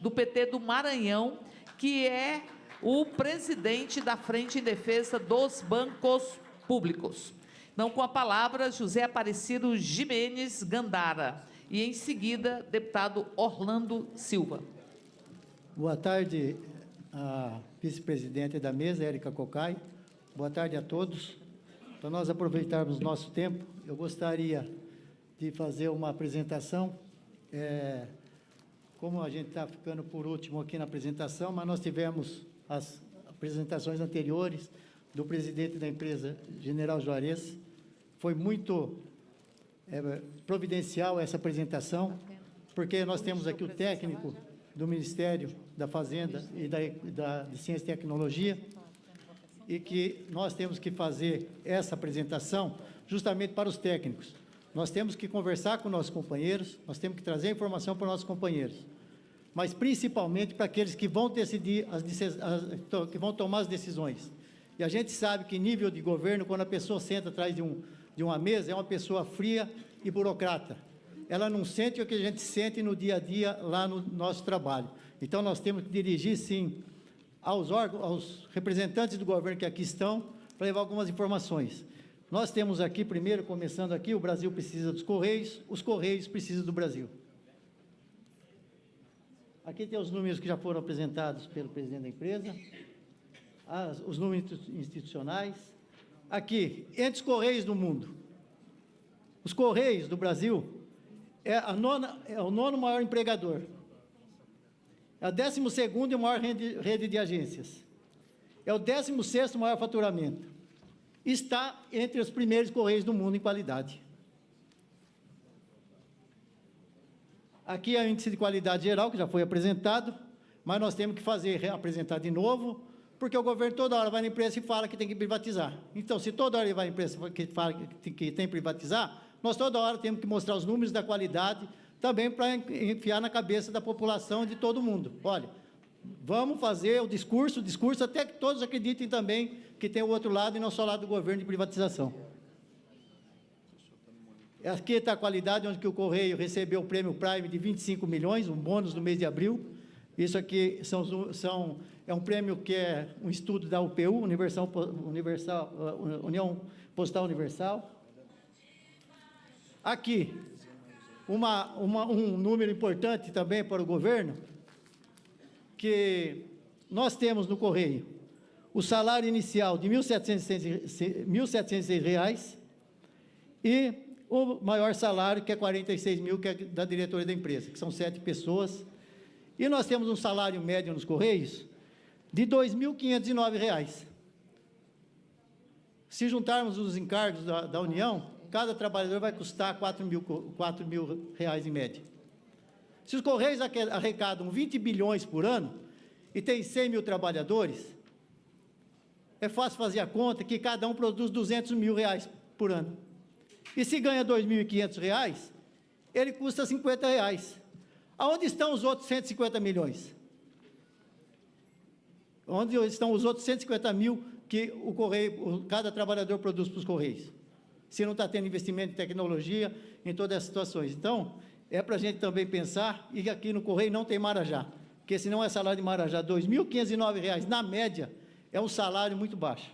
do PT do Maranhão, que é o presidente da Frente em Defesa dos Bancos Públicos. Então, com a palavra, José Aparecido Gimenez Gandara. E, em seguida, deputado Orlando Silva. Boa tarde, a vice-presidente da mesa, Érica Cocai. Boa tarde a todos. Para nós aproveitarmos nosso tempo, eu gostaria de fazer uma apresentação. Como a gente está ficando por último aqui na apresentação, mas nós tivemos as apresentações anteriores do presidente da empresa, General Juarez. Foi muito providencial essa apresentação, porque nós temos aqui o técnico do Ministério da Fazenda e de Ciência e Tecnologia, e que nós temos que fazer essa apresentação justamente para os técnicos. Nós temos que conversar com nossos companheiros, nós temos que trazer informação para os nossos companheiros, mas principalmente para aqueles que vão decidir, que vão tomar as decisões. E a gente sabe que nível de governo, quando a pessoa senta atrás de uma mesa, é uma pessoa fria e burocrata. Ela não sente o que a gente sente no dia a dia lá no nosso trabalho. Então, nós temos que dirigir, sim, aos representantes do governo que aqui estão, para levar algumas informações. Nós temos aqui, primeiro, começando aqui, o Brasil precisa dos Correios, os Correios precisam do Brasil. Aqui tem os números que já foram apresentados pelo presidente da empresa, os números institucionais. Aqui, entre os Correios do mundo, os Correios do Brasil é o nono maior empregador, é a 12ª e maior rede de agências, é o 16º maior faturamento, está entre os primeiros Correios do mundo em qualidade. Aqui é o índice de qualidade geral, que já foi apresentado, mas nós temos que apresentar de novo, porque o governo toda hora vai na imprensa e fala que tem que privatizar. Então, se toda hora ele vai na imprensa e fala que tem que privatizar, nós toda hora temos que mostrar os números da qualidade, também para enfiar na cabeça da população e de todo mundo. Olha, vamos fazer o discurso até que todos acreditem também que tem o outro lado e não só o lado do governo de privatização. Aqui está a qualidade, onde que o Correio recebeu o prêmio Prime de 25 milhões, um bônus no mês de abril. Isso aqui é um prêmio que é um estudo da UPU, União Postal Universal. Aqui, um número importante também para o governo, que nós temos no Correio o salário inicial de R$ 1.706 e o maior salário, que é 46 mil, que é da diretoria da empresa, que são 7 pessoas. E nós temos um salário médio nos Correios de R$ 2.509. Se juntarmos os encargos da União, cada trabalhador vai custar R$ 4.000 em média. Se os Correios arrecadam 20 bilhões por ano e tem 100 mil trabalhadores, é fácil fazer a conta que cada um produz R$ 200 mil por ano. E se ganha R$ 2.500, ele custa R$ 50. Aonde estão os outros 150 milhões? Onde estão os outros 150 mil que o Correio, cada trabalhador produz para os Correios? Se não está tendo investimento em tecnologia, em todas as situações. Então, é para a gente também pensar, e aqui no Correio não tem Marajá, porque senão é salário de Marajá, R$ 2.509, na média, é um salário muito baixo.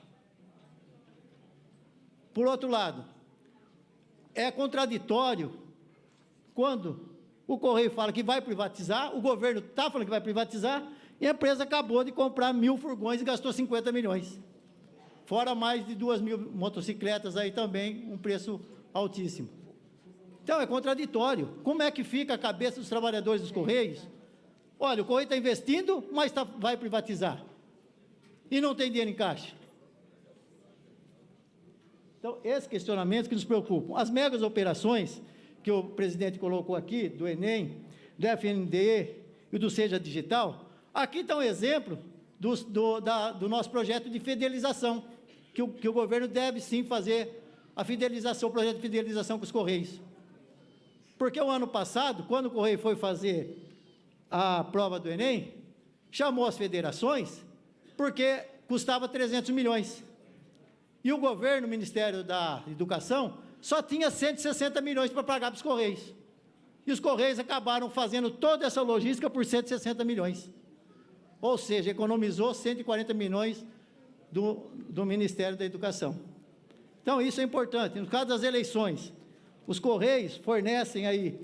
Por outro lado, é contraditório quando o Correio fala que vai privatizar, o governo está falando que vai privatizar, e a empresa acabou de comprar 1.000 furgões e gastou 50 milhões. Fora mais de 2.000 motocicletas aí também, um preço altíssimo. Então, é contraditório. Como é que fica a cabeça dos trabalhadores dos Correios? Olha, o Correio está investindo, mas vai privatizar. E não tem dinheiro em caixa. Então, esses questionamentos que nos preocupam. As megas operações que o presidente colocou aqui, do Enem, do FNDE e do Seja Digital, aqui está um exemplo do nosso projeto de fidelização, que o governo deve sim fazer a fidelização, o projeto de fidelização com os Correios. Porque o ano passado, quando o Correio foi fazer a prova do Enem, chamou as federações, porque custava 300 milhões. E o governo, o Ministério da Educação, só tinha 160 milhões para pagar para os Correios. E os Correios acabaram fazendo toda essa logística por 160 milhões. Ou seja, economizou 140 milhões do Ministério da Educação. Então, isso é importante. No caso das eleições, os Correios fornecem aí,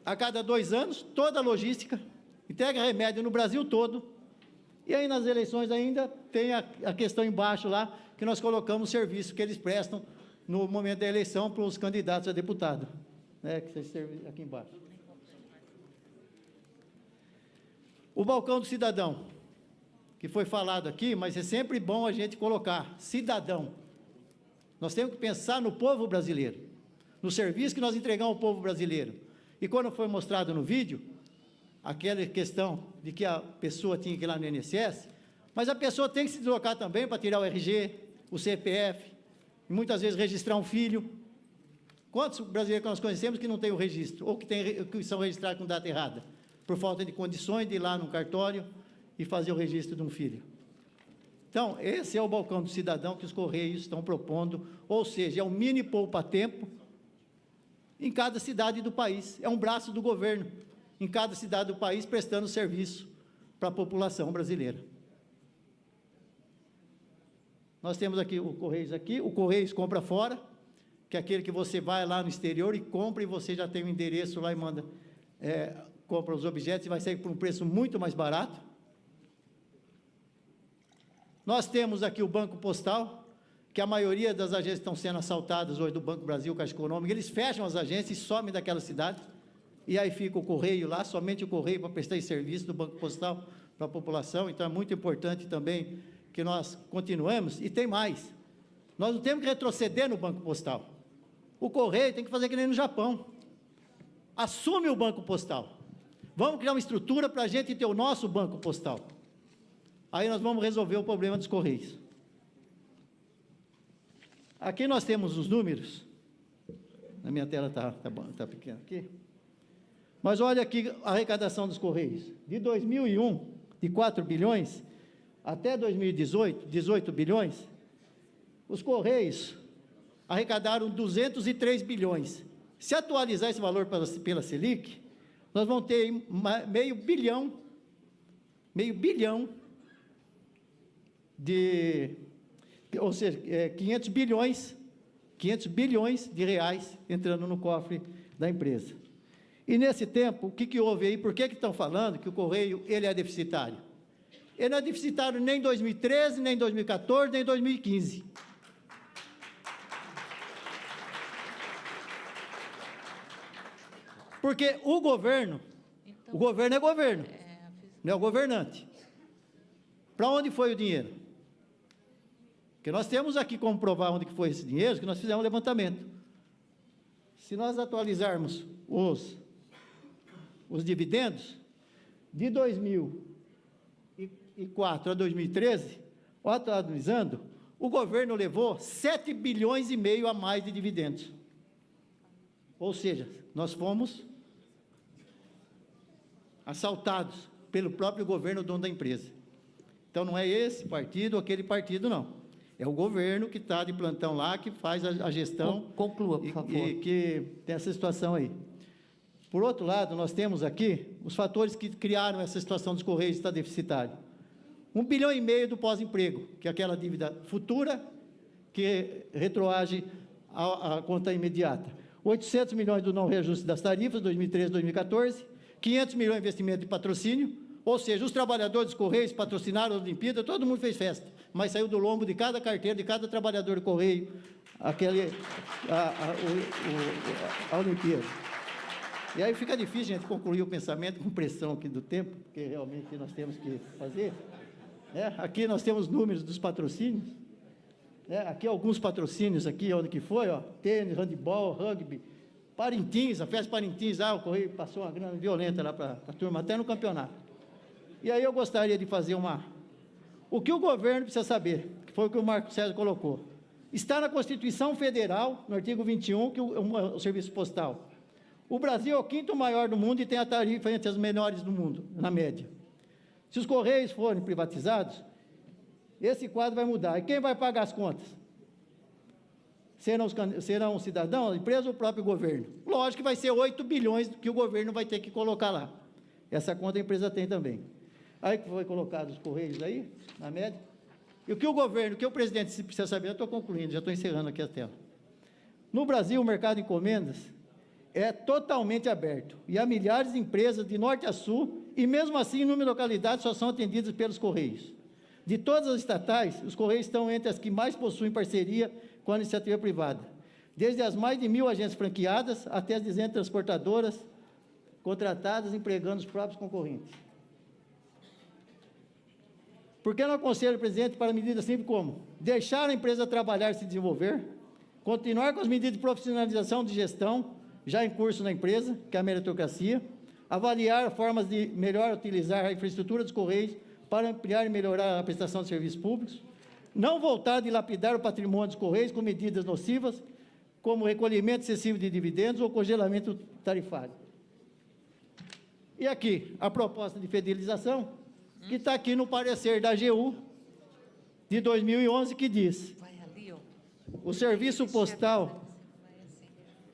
a cada 2 anos, toda a logística, entrega remédio no Brasil todo, e aí nas eleições ainda tem a questão embaixo lá, que nós colocamos o serviço que eles prestam no momento da eleição para os candidatos a deputado, né, que vocês servem aqui embaixo. O balcão do cidadão, que foi falado aqui, mas é sempre bom a gente colocar cidadão. Nós temos que pensar no povo brasileiro, no serviço que nós entregamos ao povo brasileiro. E quando foi mostrado no vídeo, aquela questão de que a pessoa tinha que ir lá no INSS, mas a pessoa tem que se deslocar também para tirar o RG, o CPF, e muitas vezes registrar um filho. Quantos brasileiros que nós conhecemos que não têm o registro, ou que são registrados com data errada, por falta de condições de ir lá no cartório e fazer o registro de um filho? Então, esse é o balcão do cidadão que os Correios estão propondo, ou seja, é um mini poupa-tempo em cada cidade do país, é um braço do governo, em cada cidade do país, prestando serviço para a população brasileira. Nós temos aqui o Correios compra fora, que é aquele que você vai lá no exterior e compra, e você já tem o endereço lá e manda, compra os objetos e vai sair por um preço muito mais barato. Nós temos aqui o Banco Postal, que a maioria das agências estão sendo assaltadas hoje do Banco Brasil, Caixa Econômica, eles fecham as agências e somem daquela cidade, e aí fica o Correio lá, somente o Correio para prestar esse serviço do Banco Postal para a população. Então, é muito importante também que nós continuemos, e tem mais, nós não temos que retroceder no Banco Postal. O Correio tem que fazer que nem no Japão, assume o Banco Postal, vamos criar uma estrutura para a gente ter o nosso Banco Postal, aí nós vamos resolver o problema dos Correios. Aqui nós temos os números, na minha tela está pequena aqui, mas olha aqui a arrecadação dos Correios, de 2001, de 4 bilhões, até 2018, 18 bilhões, os Correios arrecadaram 203 bilhões. Se atualizar esse valor pela Selic, nós vamos ter meio bilhão ou seja, 500 bilhões de reais entrando no cofre da empresa. E nesse tempo, o que houve aí? Por que estão falando que o Correio ele é deficitário? Ele não é deficitário nem em 2013, nem em 2014, nem em 2015. Porque o governo é governo, não é o governante. Para onde foi o dinheiro? Porque nós temos aqui como provar onde que foi esse dinheiro, que nós fizemos um levantamento. Se nós atualizarmos os dividendos, de 2004 a 2013, atualizando, o governo levou 7 bilhões e meio a mais de dividendos. Ou seja, nós fomos assaltados pelo próprio governo, dono da empresa. Então, não é esse partido ou aquele partido, não. É o governo que está de plantão lá, que faz a gestão. Conclua, por favor. E que tem essa situação aí. Por outro lado, nós temos aqui os fatores que criaram essa situação dos Correios estar deficitário. 1,5 bilhão do pós-emprego, que é aquela dívida futura que retroage à conta imediata. 800 milhões do não reajuste das tarifas, 2013, 2014, 500 milhões de investimento de patrocínio, ou seja, os trabalhadores dos Correios patrocinaram a Olimpíada, todo mundo fez festa, mas saiu do lombo de cada carteira, de cada trabalhador do Correio, a Olimpíada. E aí fica difícil a gente concluir o pensamento com pressão aqui do tempo, porque realmente nós temos que fazer. Aqui nós temos números dos patrocínios, aqui alguns patrocínios, aqui onde que foi, ó, tênis, handebol, rugby, Parintins, a festa Parintins, o Correio passou uma grana violenta lá para a turma, até no campeonato. E aí eu gostaria de fazer o que o governo precisa saber, que foi o que o Marco César colocou. Está na Constituição Federal, no artigo 21, que o serviço postal. O Brasil é o 5º maior do mundo e tem a tarifa entre as menores do mundo, na média. Se os Correios forem privatizados, esse quadro vai mudar. E quem vai pagar as contas? serão o cidadão, a empresa ou o próprio governo? Lógico que vai ser 8 bilhões que o governo vai ter que colocar lá. Essa conta a empresa tem também. Aí que foi colocado os Correios aí, na média. E o que o governo, o que o presidente precisa saber, eu estou concluindo, já estou encerrando aqui a tela. No Brasil, o mercado de encomendas é totalmente aberto, e há milhares de empresas de norte a sul, e mesmo assim, inúmeras localidades só são atendidas pelos Correios. De todas as estatais, os Correios estão entre as que mais possuem parceria com a iniciativa privada, desde as mais de 1.000 agências franqueadas até as 200 transportadoras contratadas, empregando os próprios concorrentes. Por que não aconselho o presidente para medidas simples como deixar a empresa trabalhar e se desenvolver, continuar com as medidas de profissionalização de gestão já em curso na empresa, que é a meritocracia, avaliar formas de melhor utilizar a infraestrutura dos Correios para ampliar e melhorar a prestação de serviços públicos, não voltar a dilapidar o patrimônio dos Correios com medidas nocivas, como recolhimento excessivo de dividendos ou congelamento tarifário. E aqui, a proposta de fidelização, que está aqui no parecer da AGU de 2011, que diz: o serviço postal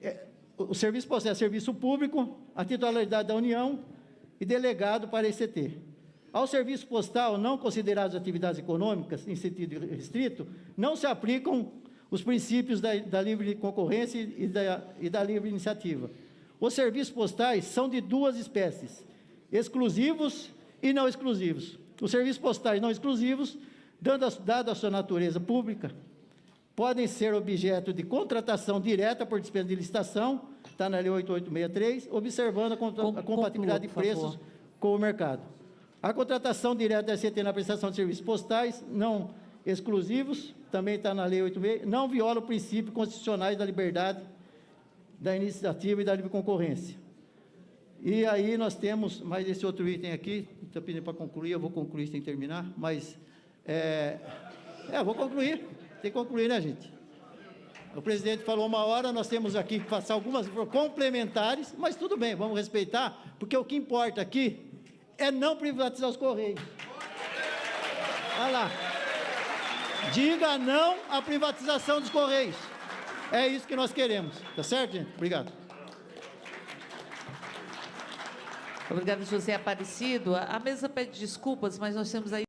é serviço público, a titularidade da União e delegado para a ECT. Ao serviço postal, não considerados atividades econômicas em sentido restrito, não se aplicam os princípios da livre concorrência e da livre iniciativa. Os serviços postais são de duas espécies, exclusivos e não exclusivos. Os serviços postais não exclusivos, dada a sua natureza pública, podem ser objeto de contratação direta por dispensa de licitação, está na Lei 8863, observando a compatibilidade de preços com o mercado. A contratação direta da CT na prestação de serviços postais não exclusivos, também está na Lei 86, não viola o princípio constitucionais da liberdade, da iniciativa e da livre concorrência. E aí nós temos mais esse outro item aqui, estou pedindo para concluir, eu vou concluir sem terminar, mas, vou concluir, tem que concluir, né, gente? O presidente falou 1 hora, nós temos aqui que passar algumas complementares, mas tudo bem, vamos respeitar, porque o que importa aqui é não privatizar os Correios. Olha lá. Diga não à privatização dos Correios. É isso que nós queremos. Tá certo, gente? Obrigado. Obrigada, José Aparecido. A mesa pede desculpas, mas nós temos aí